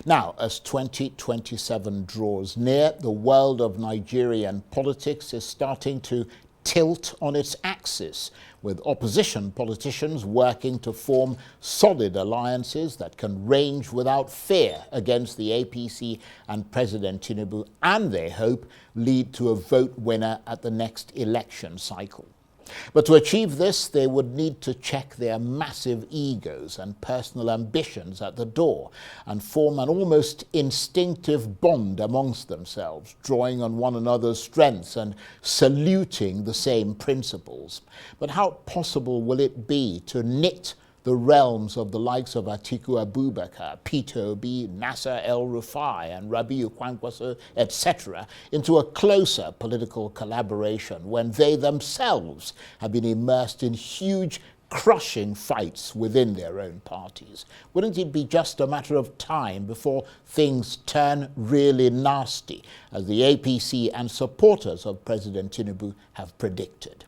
Now, as 2027 draws near, the world of Nigerian politics is starting to tilt on its axis, with opposition politicians working to form solid alliances that can range without fear against the APC and President Tinubu, and they hope lead to a vote winner at the next election cycle. But to achieve this, they would need to check their massive egos and personal ambitions at the door and form an almost instinctive bond amongst themselves, drawing on one another's strengths and saluting the same principles. But how possible will it be to knit the realms of the likes of Atiku Abubakar, Peter Obi, Nasser El-Rufai, and Rabiu Kwankwaso, etc., into a closer political collaboration when they themselves have been immersed in huge, crushing fights within their own parties? Wouldn't it be just a matter of time before things turn really nasty, as the APC and supporters of President Tinubu have predicted?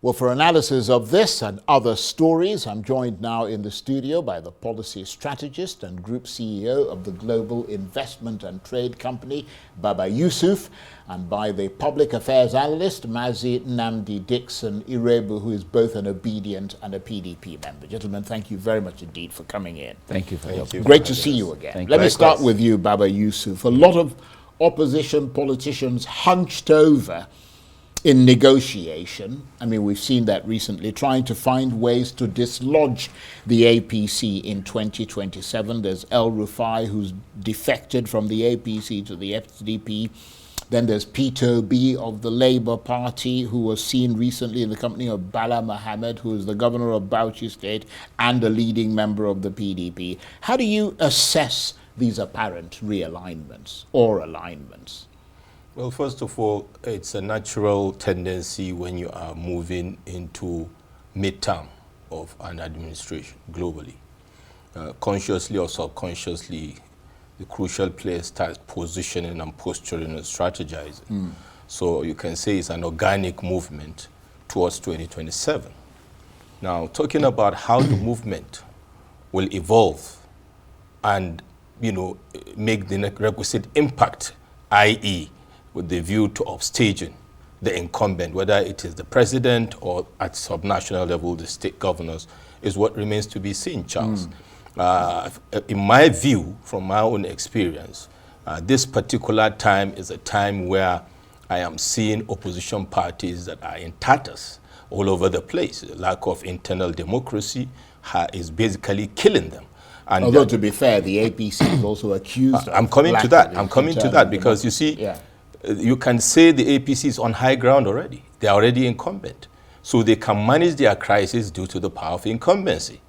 Well, for analysis of this and other stories, I'm joined now in the studio by the policy strategist and group CEO of the global investment and trade company, Baba Yusuf, and by the public affairs analyst, Mazi Nnamdi Dixon Iroegbu, who is both an obedient and a PDP member. Gentlemen, thank you very much indeed for coming in. Thank you for your Great to see you again. Let me start with you, Baba Yusuf. A lot of opposition politicians hunched over in negotiation. I mean, we've seen that recently, trying to find ways to dislodge the APC in 2027. There's El-Rufai, who's defected from the APC to the SDP. Then there's Peter Obi of the Labour Party, who was seen recently in the company of Bala Mohammed, who is the governor of Bauchi State and a leading member of the PDP. How do you assess these apparent realignments or alignments? Well, first of all, it's a natural tendency when you are moving into midterm of an administration globally. Consciously or subconsciously, the crucial players start positioning and posturing and strategizing. So you can say it's an organic movement towards 2027. Now, talking about how the movement will evolve and, make the requisite impact, i.e., with the view to upstaging the incumbent, whether it is the president or at subnational level, the state governors, is what remains to be seen, Charles. In my view, from my own experience, this particular time is a time where I am seeing opposition parties that are in tatters all over the place. The lack of internal democracy is basically killing them. And although, to be fair, the APC is also accused of I'm coming to that because you see, you can say the APC is on high ground already. They are already incumbent. So they can manage their crisis due to the power of incumbency.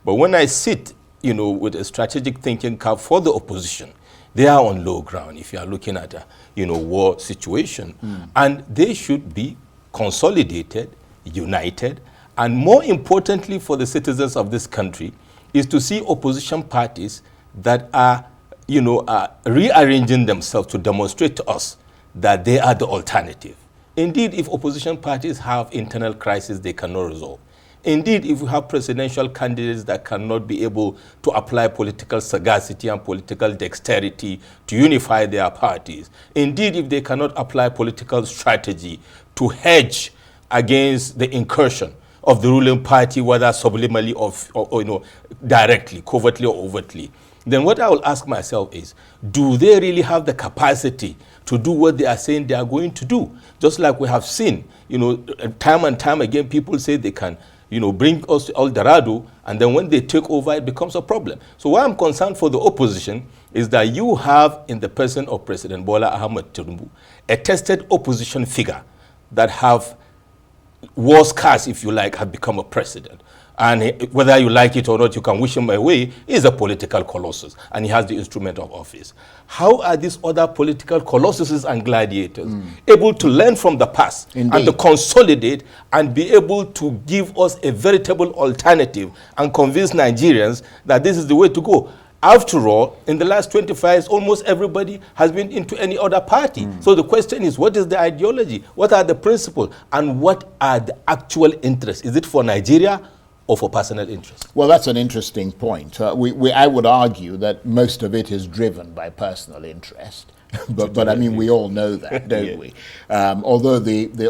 But when I sit, with a strategic thinking cap for the opposition, they are on low ground if you are looking at a, war situation. And they should be consolidated, united, and more importantly for the citizens of this country is to see opposition parties that are, rearranging themselves to demonstrate to us that they are the alternative. Indeed, if opposition parties have internal crises they cannot resolve. Indeed, if we have presidential candidates that cannot be able to apply political sagacity and political dexterity to unify their parties. Indeed, if they cannot apply political strategy to hedge against the incursion of the ruling party, whether subliminally or directly, covertly or overtly, then what I will ask myself is, do they really have the capacity to do what they are saying they are going to do? Just like we have seen, time and time again, people say they can, bring us to El Dorado, and then when they take over, it becomes a problem. So why I'm concerned for the opposition is that you have in the person of President Bola Ahmed Tinubu a tested opposition figure that have war scars, if you like, have become a president. And whether you like it or not, you can wish him away. He's a political colossus, and he has the instrument of office. How are these other political colossuses and gladiators able to learn from the past and to consolidate and be able to give us a veritable alternative and convince Nigerians that this is the way to go? After all, in the last 25 years, almost everybody has been into any other party. So the question is, what is the ideology? What are the principles? And what are the actual interests? Is it for Nigeria or for personal interest? Well, that's an interesting point. I would argue that most of it is driven by personal interest. but I mean, we all know that, don't yeah. we? Although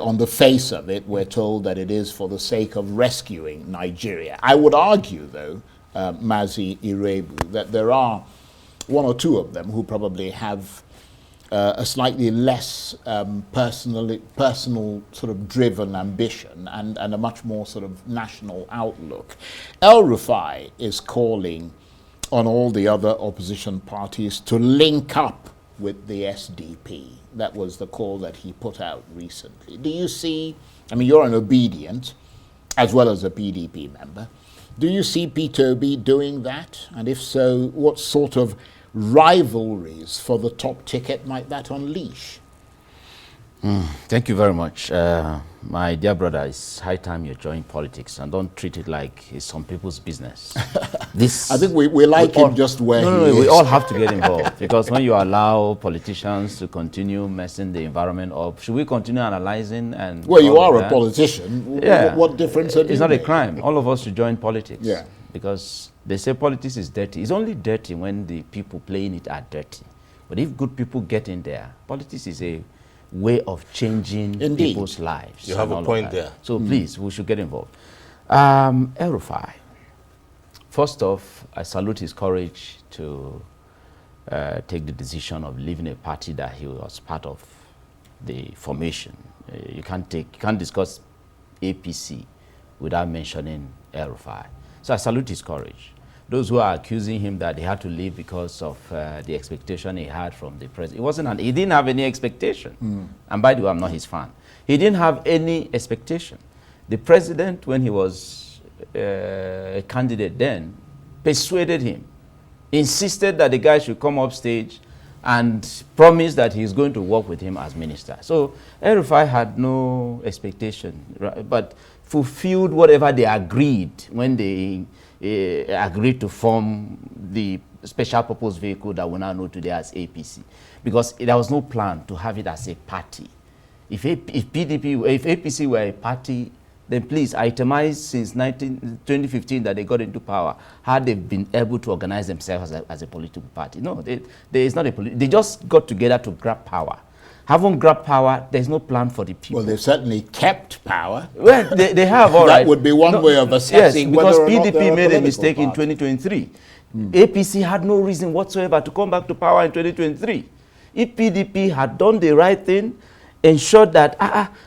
on the face of it, we're told that it is for the sake of rescuing Nigeria. I would argue, though, Mazi Iroegbu, that there are one or two of them who probably have a slightly less personal sort of driven ambition and a much more sort of national outlook. El-Rufai is calling on all the other opposition parties to link up with the SDP. That was the call that he put out recently. Do you see, I mean, you're an obedient as well as a PDP member. Do you see Peter Obi doing that? And if so, what sort of rivalries for the top ticket might that unleash? Thank you very much. My dear brother, it's high time you join politics and don't treat it like it's some people's business. I think we like him just where he is. We all have to get involved because when you allow politicians to continue messing the environment up, should we continue analyzing? And well, you are a politician. Yeah. What difference It's not a crime. All of us should join politics. Yeah. Because they say politics is dirty. It's only dirty when the people playing it are dirty. But if good people get in there, politics is a way of changing people's lives. You have a point there. So please, we should get involved. El-Rufai, first off, I salute his courage to take the decision of leaving a party that he was part of the formation. You can't discuss APC without mentioning El-Rufai. So I salute his courage. Those who are accusing him that he had to leave because of the expectation he had from the president. He didn't have any expectation. And by the way, I'm not his fan. He didn't have any expectation. The president, when he was a candidate then, persuaded him, insisted that the guy should come up stage and promised that he's going to work with him as minister. So El-Rufai had no expectation, but fulfilled whatever they agreed when they agreed to form the special purpose vehicle that we now know today as APC, because there was no plan to have it as a party. If APC were a party, then please itemize since 2015 that they got into power, how they've been able to organize themselves as a political party. No, it's not a they just got together to grab power. Haven't grabbed power, there's no plan for the people. Well, they've certainly kept power. Well, they have, all that right. That would be one way of assessing because whether or not PDP made a mistake party. in 2023. APC had no reason whatsoever to come back to power in 2023. If PDP had done the right thing, ensured that,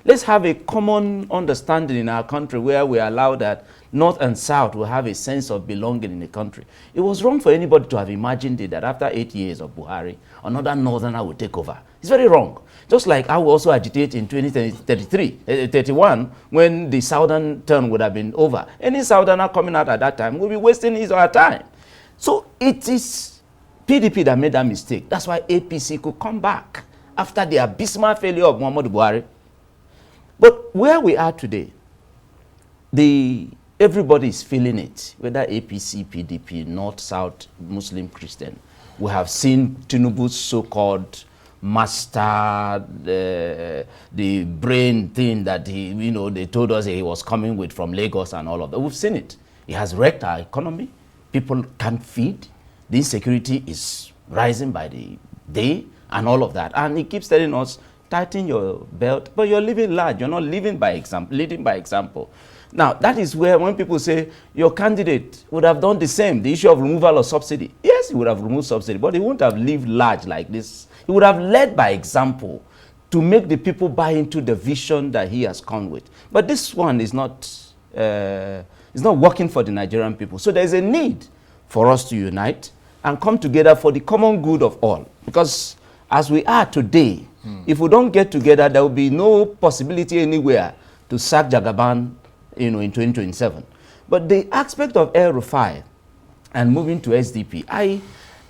let's have a common understanding in our country where we allow that North and South will have a sense of belonging in the country. It was wrong for anybody to have imagined it, that after 8 years of Buhari, another Northerner would take over. It's very wrong. Just like I will also agitate in 2031, when the Southern turn would have been over. Any Southerner coming out at that time will be wasting his or her time. So it is PDP that made that mistake. That's why APC could come back after the abysmal failure of Muhammadu Buhari. But where we are today, everybody is feeling it, whether APC, PDP, North, South, Muslim, Christian. We have seen Tinubu's so-called master, the brain thing that they told us he was coming with from Lagos and all of that. We've seen it. It has wrecked our economy. People can't feed. The insecurity is rising by the day and all of that. And he keeps telling us, tighten your belt, but you're living large. You're not living by example, leading by example. Now, that is where when people say your candidate would have done the same, the issue of removal of subsidy. Yes, he would have removed subsidy, but he wouldn't have lived large like this. He would have led by example to make the people buy into the vision that he has come with. But this one is not working for the Nigerian people. So there's a need for us to unite and come together for the common good of all. Because as we are today, if we don't get together, there will be no possibility anywhere to sack Jagaban in 2027. But the aspect of El-Rufai and moving to SDP,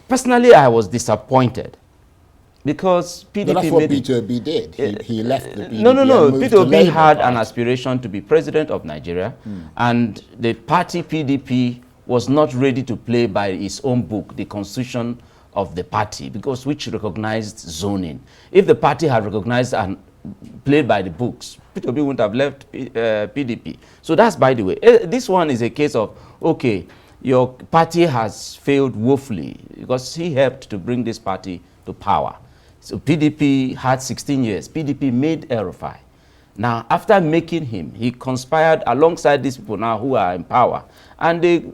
personally, I was disappointed. Because PDP but that's what Peter Obi did. He left the PDP. No. Peter Obi had an aspiration to be president of Nigeria, and the party PDP was not ready to play by its own book, the constitution of the party, which recognized zoning. If the party had recognized played by the books, Peter Obi wouldn't have left PDP. So that's by the way. This one is a case of, okay, your party has failed woefully because he helped to bring this party to power. So PDP had 16 years. PDP made El-Rufai. Now, after making him, he conspired alongside these people now who are in power, and they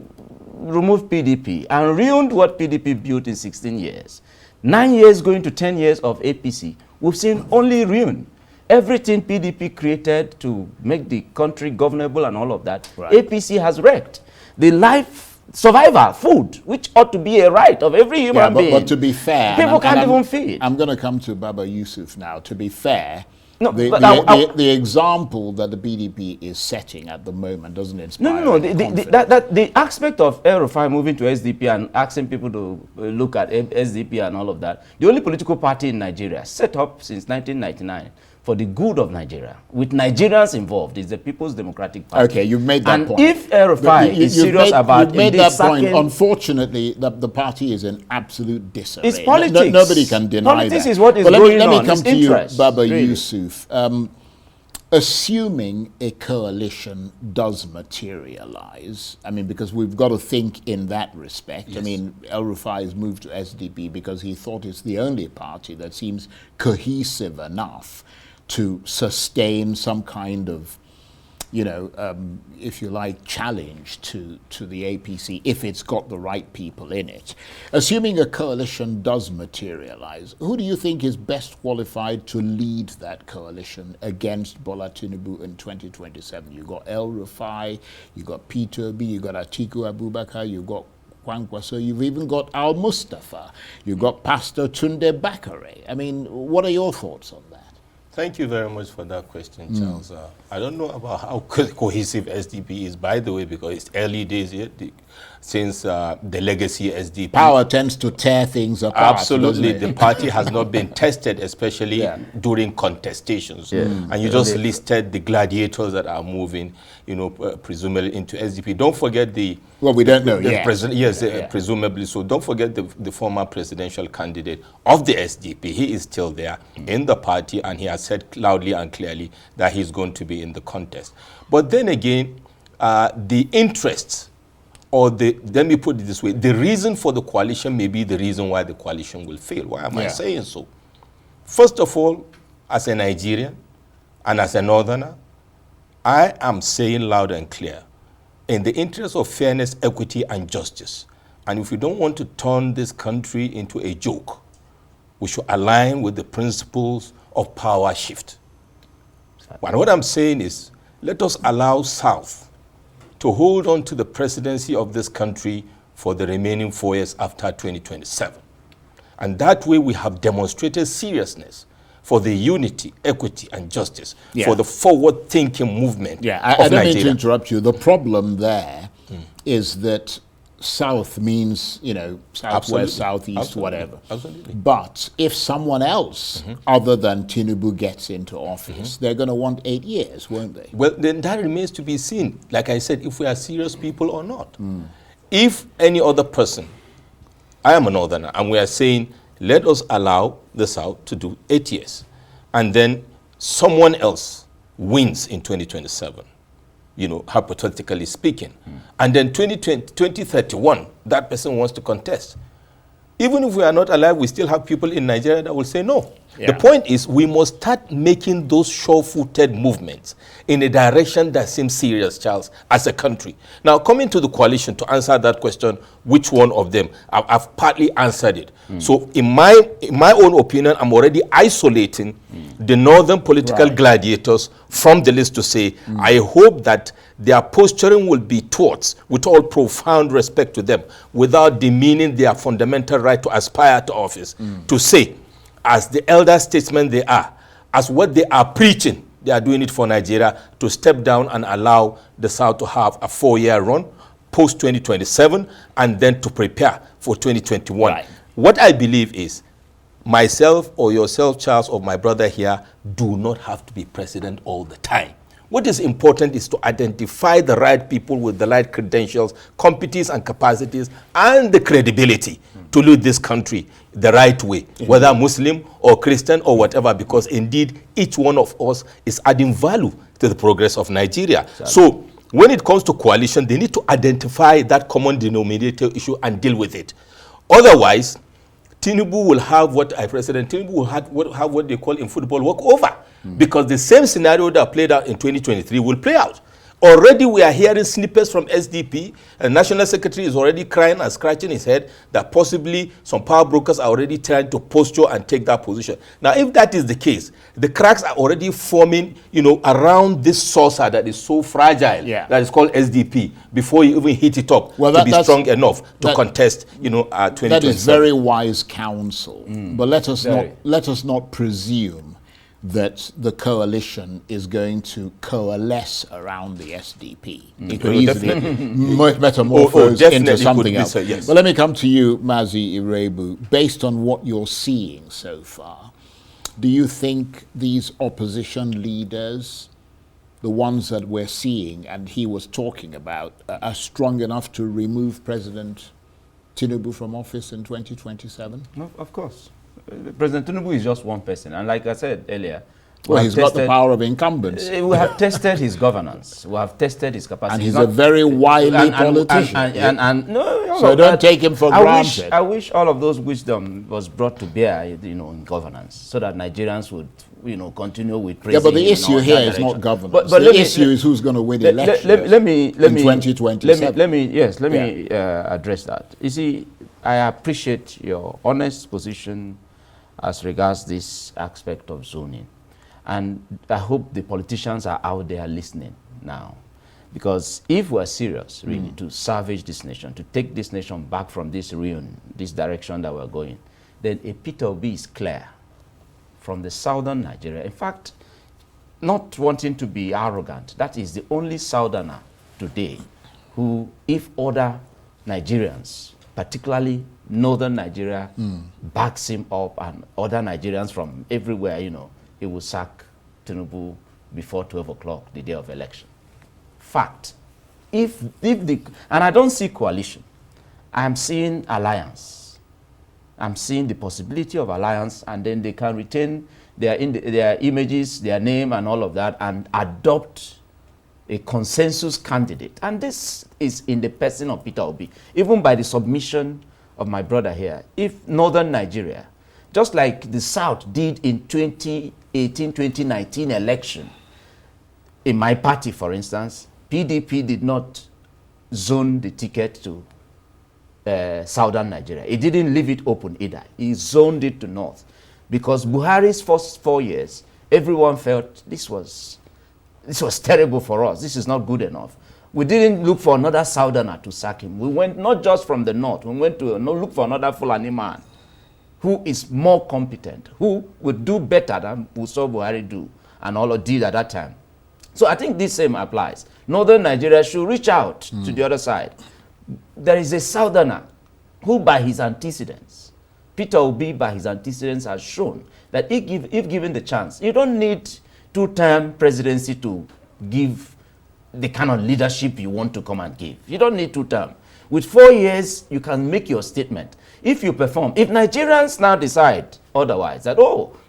removed PDP and ruined what PDP built in 16 years. 9 years going to 10 years of APC, we've seen only ruin. Everything PDP created to make the country governable and all of that, right, APC has wrecked. The life, survival, food, which ought to be a right of every human being. But to be fair, people can't even feed. I'm going to come to Baba Yusuf now. To be fair, no, the example that the PDP is setting at the moment doesn't inspire. No. The aspect of El-Rufai moving to SDP and asking people to look at SDP and all of that, the only political party in Nigeria set up since 1999 for the good of Nigeria, with Nigerians involved, is the People's Democratic Party. Okay, you've made that point. And if El-Rufai is serious about you've made that point. Unfortunately, the party is in absolute disarray. It's politics. Nobody can deny that. Politics is what is going on. Let me come to you, Baba really. Yusuf. Assuming a coalition does materialize, I mean, because we've got to think in that respect. Yes. I mean, El-Rufai has moved to SDP because he thought it's the only party that seems cohesive enough to sustain some kind of, you know, if you like, challenge to the APC if it's got the right people in it. Assuming a coalition does materialize, who do you think is best qualified to lead that coalition against Bola Tinubu in 2027? You've got El-Rufai, you've got Peter Obi, you've got Atiku Abubakar, you've got Kwankwaso, you've even got Al-Mustafa, you've got Pastor Tunde Bakare. I mean, what are your thoughts on that? Thank you very much for that question, Charles. I don't know about how cohesive SDP is, by the way, because it's early days yet, since the legacy SDP. Power tends to tear things apart. Absolutely. The party has not been tested, especially during contestations. And you just listed the gladiators that are moving, you know, presumably into SDP. Don't forget the... Well, we don't know yet. Presumably. So don't forget the former presidential candidate of the SDP. He is still there in the party, and he has said loudly and clearly that he's going to be in the contest. But then again, the interests, or let me put it this way, the reason for the coalition may be the reason why the coalition will fail. Why am I saying so? First of all, as a Nigerian and as a Northerner, I am saying loud and clear, in the interest of fairness, equity, and justice, and if we don't want to turn this country into a joke, we should align with the principles of power shift. But what I'm saying is, let us allow South to hold on to the presidency of this country for the remaining 4 years after 2027. And that way we have demonstrated seriousness for the unity, equity, and justice, for the forward-thinking movement of Nigeria. I don't mean to interrupt you. The problem there is that South means, you know, Southwest, Southeast, whatever. Absolutely. But if someone else other than Tinubu gets into office, they're going to want 8 years, won't they? Well, then that remains to be seen. Like I said, if we are serious people or not. If any other person, I am a Northerner, and we are saying, let us allow the South to do 8 years, and then someone else wins in 2027. You know, hypothetically speaking. And then 2031, that person wants to contest. Even if we are not alive, we still have people in Nigeria that will say no. The point is, we must start making those sure-footed movements in a direction that seems serious, Charles, as a country. Now, coming to the coalition, to answer that question, which one of them? I've partly answered it. So in my own opinion, I'm already isolating the northern political gladiators from the list to say, I hope that their posturing will be towards, with all profound respect to them, without demeaning their fundamental right to aspire to office, to say, as the elder statesmen they are, as what they are preaching, they are doing it for Nigeria, to step down and allow the South to have a 4-year run, post-2027, and then to prepare for 2021. What I believe is, myself or yourself, Charles, or my brother here, do not have to be president all the time. What is important is to identify the right people with the right credentials, competence and capacities, and the credibility to lead this country the right way, whether Muslim or Christian or whatever, because indeed each one of us is adding value to the progress of Nigeria. Exactly. So when it comes to coalition, they need to identify that common denominator issue and deal with it. Otherwise, Tinubu will have President Tinubu will have what they call in football walkover, because the same scenario that played out in 2023 will play out. Already we are hearing snippets from SDP, and National Secretary is already crying and scratching his head that possibly some power brokers are already trying to posture and take that position. Now, if that is the case, the cracks are already forming, around this saucer that is so fragile, that is called SDP, before you even heat it up to be strong enough to contest, 2027. That is very wise counsel, but let us not presume that the coalition is going to coalesce around the SDP. It could easily metamorphose into something else. Yes. But let me come to you, Mazi Iroegbu. Based on what you're seeing so far, do you think these opposition leaders, the ones that we're seeing and he was talking about, are strong enough to remove President Tinubu from office in 2027? No, of course. President Tinubu is just one person, and like I said earlier, he's got the power of incumbents. We have tested his governance. We have tested his capacity. And he's a very wily politician. So don't take him for granted. I wish all of those wisdom was brought to bear, in governance, so that Nigerians would, continue with praising. Yeah, but the issue here is not governance. But the issue is who's going to win the election in 2027. Let me address that. You see, I appreciate your honest position as regards this aspect of zoning. And I hope the politicians are out there listening now. Because if we're serious, really, to salvage this nation, to take this nation back from this ruin, this direction that we're going, then a Peter Obi is clear from the southern Nigeria. In fact, not wanting to be arrogant, that is the only southerner today who, if other Nigerians, particularly northern Nigeria, backs him up, and other Nigerians from everywhere, he will sack Tinubu before 12 o'clock, the day of election. Fact. And I don't see coalition. I'm seeing alliance. I'm seeing the possibility of alliance, and then they can retain their images, their name, and all of that, and adopt a consensus candidate. And this is in the person of Peter Obi. Even by the submission of my brother here, if northern Nigeria, just like the South did in 2018-2019 election, in my party, for instance, PDP did not zone the ticket to southern Nigeria. He didn't leave it open either. He zoned it to north. Because Buhari's first 4 years, everyone felt this was terrible for us. This is not good enough. We didn't look for another southerner to sack him. We went not just from the north. We went to look for another Fulani man who is more competent, who would do better than we saw Buhari do and all did at that time. So I think this same applies. Northern Nigeria should reach out to the other side. There is a southerner who, by his antecedents, Peter Obi, by his antecedents, has shown that if given the chance, you don't need two-term presidency to give the kind of leadership you want to come and give. You don't need two-term. With 4 years, you can make your statement. If you perform, if Nigerians now decide otherwise, that,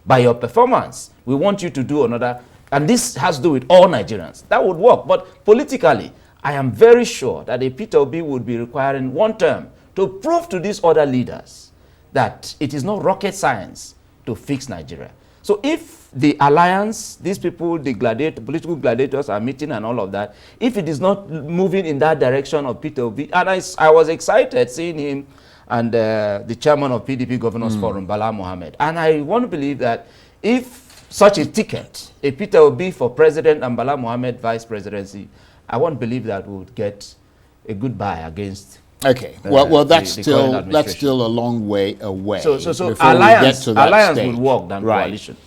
by your performance, we want you to do another, and this has to do with all Nigerians, that would work. But politically, I am very sure that a Peter Obi would be requiring one term to prove to these other leaders that it is not rocket science to fix Nigeria. So if the alliance, these people, the political gladiators are meeting and all of that, if it is not moving in that direction of Peter Obi, and I was excited seeing him and the chairman of PDP Governors Forum, Bala Mohammed. And I want to believe that if such a ticket, a Peter Obi for president and Bala Mohammed vice presidency, I want to believe that we would get a goodbye against. Okay, well, that's still a long way away. So alliance would work than coalition.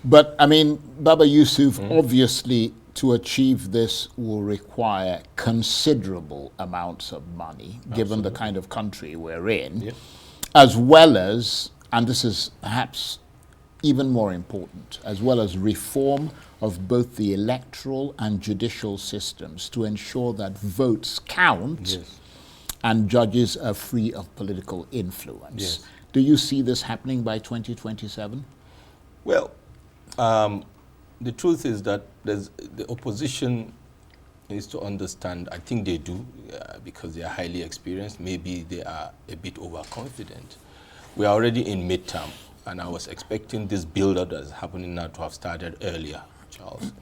But I mean, Baba Yusuf, obviously, to achieve this will require considerable amounts of money, given the kind of country we're in, as well as, and this is perhaps even more important, as well as reform of both the electoral and judicial systems to ensure that votes count and judges are free of political influence. Do you see this happening by 2027? Well, the truth is that the opposition needs to understand, I think they do, because they are highly experienced. Maybe they are a bit overconfident. We are already in midterm, and I was expecting this build-up that is happening now to have started earlier, Charles,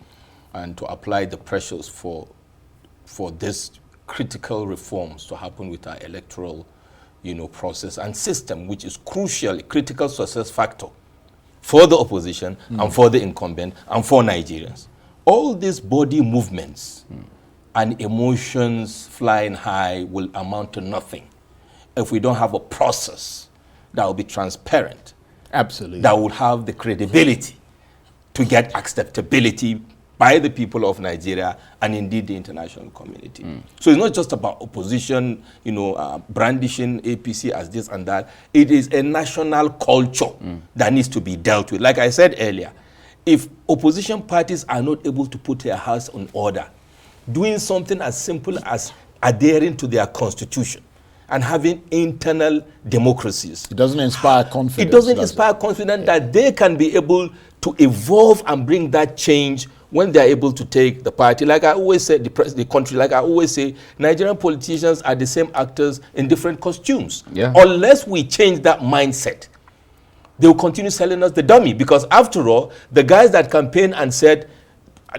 and to apply the pressures for this critical reforms to happen with our electoral, process and system, which is crucial, critical success factor for the opposition and for the incumbent and for Nigerians. All these body movements and emotions flying high will amount to nothing if we don't have a process that will be transparent. Absolutely. That will have the credibility to get acceptability by the people of Nigeria and indeed the international community. So it's not just about opposition, brandishing APC as this and that. It is a national culture that needs to be dealt with. Like I said earlier, if opposition parties are not able to put their house in order, doing something as simple as adhering to their constitution and having internal democracies. It doesn't inspire confidence. It doesn't inspire confidence that they can be able to evolve and bring that change when they are able to take the party. Like I always say, the country, like I always say, Nigerian politicians are the same actors in different costumes. Unless we change that mindset, they will continue selling us the dummy, because after all, the guys that campaigned and said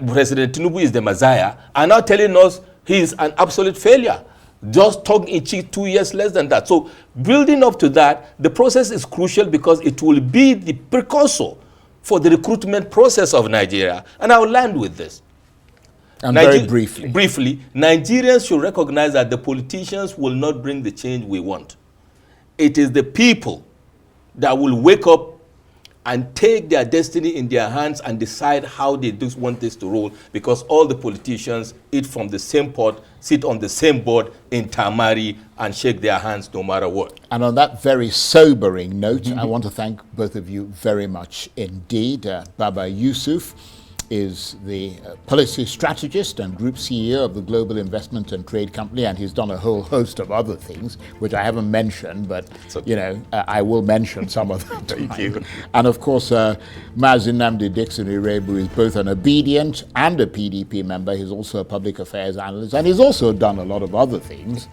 President Tinubu is the Messiah are now telling us he is an absolute failure. Just tongue in cheek 2 years less than that. So building up to that, the process is crucial because it will be the precursor for the recruitment process of Nigeria. And I will land with this. And very briefly. Briefly, Nigerians should recognize that the politicians will not bring the change we want. It is the people that will wake up and take their destiny in their hands and decide how they want this to roll, because all the politicians eat from the same pot, sit on the same board in Tamari, and shake their hands no matter what. And on that very sobering note, I want to thank both of you very much indeed. Baba Yusuf is the policy strategist and group CEO of the Global Investment and Trade Company, and he's done a whole host of other things, which I haven't mentioned, but I will mention some of them. Thank you. And of course, Mazi Nnamdi Dixon Iroegbu is both an obedient and a PDP member. He's also a public affairs analyst, and he's also done a lot of other things,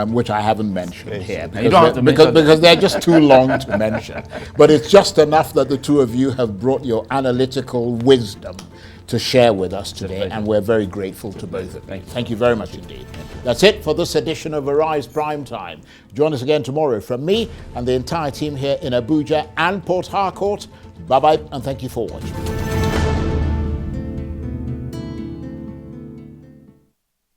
which I haven't mentioned here, because they're just too long to mention. But it's just enough that the two of you have brought your analytical wisdom to share with us today, and we're very grateful to both of you. Thank you very much indeed. That's it for this edition of Arise Prime Time. Join us again tomorrow from me and the entire team here in Abuja and Port Harcourt. Bye-bye, and thank you for watching.